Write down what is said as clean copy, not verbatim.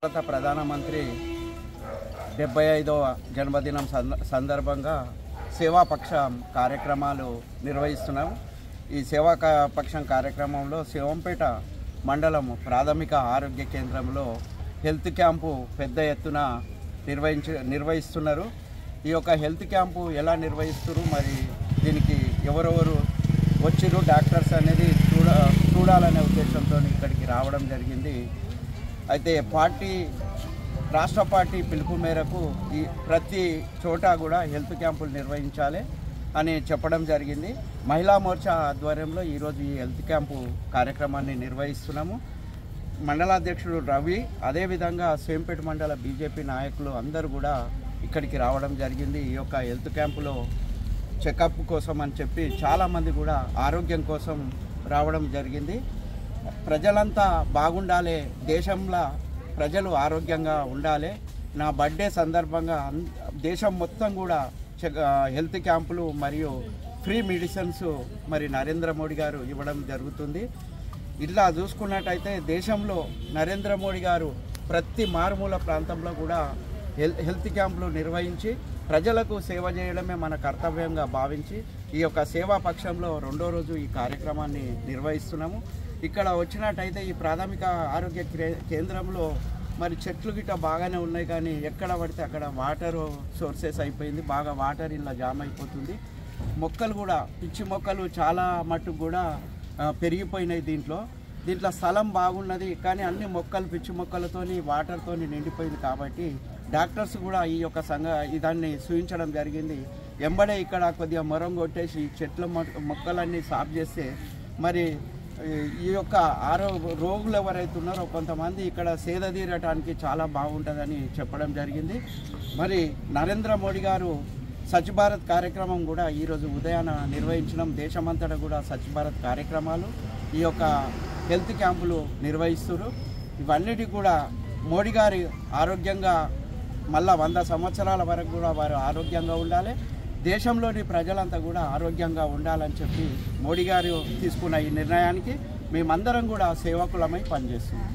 భారత ప్రధానమంత్రి 75వ జన్మదినం సందర్భంగా సేవాపక్షం కార్యక్రమాలు నిర్వహిస్తున్నాం. ఈ సేవాపక్షం కార్యక్రమంలో శివంపేట మండలం ప్రాథమిక ఆరోగ్య కేంద్రంలో హెల్త్ క్యాంపు పెద్ద ఎత్తున నిర్వహిస్తున్నారు. ఈ యొక్క హెల్త్ క్యాంపు ఎలా నిర్వహిస్తున్నారు, మరి దీనికి ఎవరెవరు వచ్చిరు డాక్టర్స్ అనేది చూడాలనే ఉద్దేశంతో ఇక్కడికి రావడం జరిగింది. అయితే రాష్ట్ర పార్టీ పిలుపు మేరకు ఈ ప్రతి చోట కూడా హెల్త్ క్యాంపులు నిర్వహించాలి అని చెప్పడం జరిగింది. మహిళా మోర్చా ఆధ్వర్యంలో ఈరోజు ఈ హెల్త్ క్యాంపు కార్యక్రమాన్ని నిర్వహిస్తున్నాము. మండలాధ్యక్షుడు రవి, అదేవిధంగా సేంపేట మండల బీజేపీ నాయకులు అందరూ కూడా ఇక్కడికి రావడం జరిగింది. ఈ యొక్క హెల్త్ క్యాంపులో చెకప్ కోసం అని చెప్పి చాలామంది కూడా ఆరోగ్యం కోసం రావడం జరిగింది. ప్రజలంతా బాగుండాలి, దేశంలో ప్రజలు ఆరోగ్యంగా ఉండాలి. నా బర్త్డే సందర్భంగా దేశం మొత్తం కూడా హెల్త్ క్యాంపులు మరియు ఫ్రీ మెడిసిన్స్ మరి నరేంద్ర మోడీ గారు ఇవ్వడం జరుగుతుంది. ఇట్లా చూసుకున్నట్టయితే దేశంలో నరేంద్ర మోడీ గారు ప్రతి మారుమూల ప్రాంతంలో కూడా హెల్త్ క్యాంపులు నిర్వహించి ప్రజలకు సేవ చేయడమే మన కర్తవ్యంగా భావించి ఈ యొక్క సేవా పక్షంలో రెండో రోజు ఈ కార్యక్రమాన్ని నిర్వహిస్తున్నాము. ఇక్కడ వచ్చినట్టయితే ఈ ప్రాథమిక ఆరోగ్య కేంద్రంలో మరి చెట్లు గిట్ట బాగానే ఉన్నాయి, కానీ ఎక్కడ పడితే అక్కడ వాటర్ సోర్సెస్ అయిపోయింది, బాగా వాటర్ ఇలా జామ్ అయిపోతుంది. మొక్కలు కూడా పిచ్చి మొక్కలు చాలా మట్టుకు కూడా పెరిగిపోయినాయి. దీంట్లో స్థలం బాగున్నది, కానీ అన్ని మొక్కలు పిచ్చి మొక్కలతోని వాటర్తోని నిండిపోయింది. కాబట్టి డాక్టర్స్ కూడా ఈ యొక్క దాన్ని సూచించడం జరిగింది. ఎంబడే ఇక్కడ కొద్దిగా మొరం కొట్టేసి చెట్ల మొక్కలన్నీ సాఫ్ చేస్తే మరి ఈ యొక్క రోగులు ఎవరైతే ఉన్నారో కొంతమంది ఇక్కడ సేద తీరటానికి చాలా బాగుంటుందని చెప్పడం జరిగింది. మరి నరేంద్ర మోడీ గారు స్వచ్ఛ భారత్ కార్యక్రమం కూడా ఈరోజు ఉదయాన నిర్వహించడం, దేశమంతటా కూడా స్వచ్ఛ భారత్ కార్యక్రమాలు ఈ యొక్క హెల్త్ క్యాంపులు నిర్వహిస్తున్నారు. ఇవన్నిటి కూడా మోడీ గారి ఆరోగ్యంగా మళ్ళా 100 సంవత్సరాల వరకు కూడా వారు ఆరోగ్యంగా ఉండాలి, దేశంలోని ప్రజలంతా కూడా ఆరోగ్యంగా ఉండాలని చెప్పి మోడీ గారు తీసుకున్న ఈ నిర్ణయానికి మేమందరం కూడా సేవకులమై పనిచేస్తున్నాం.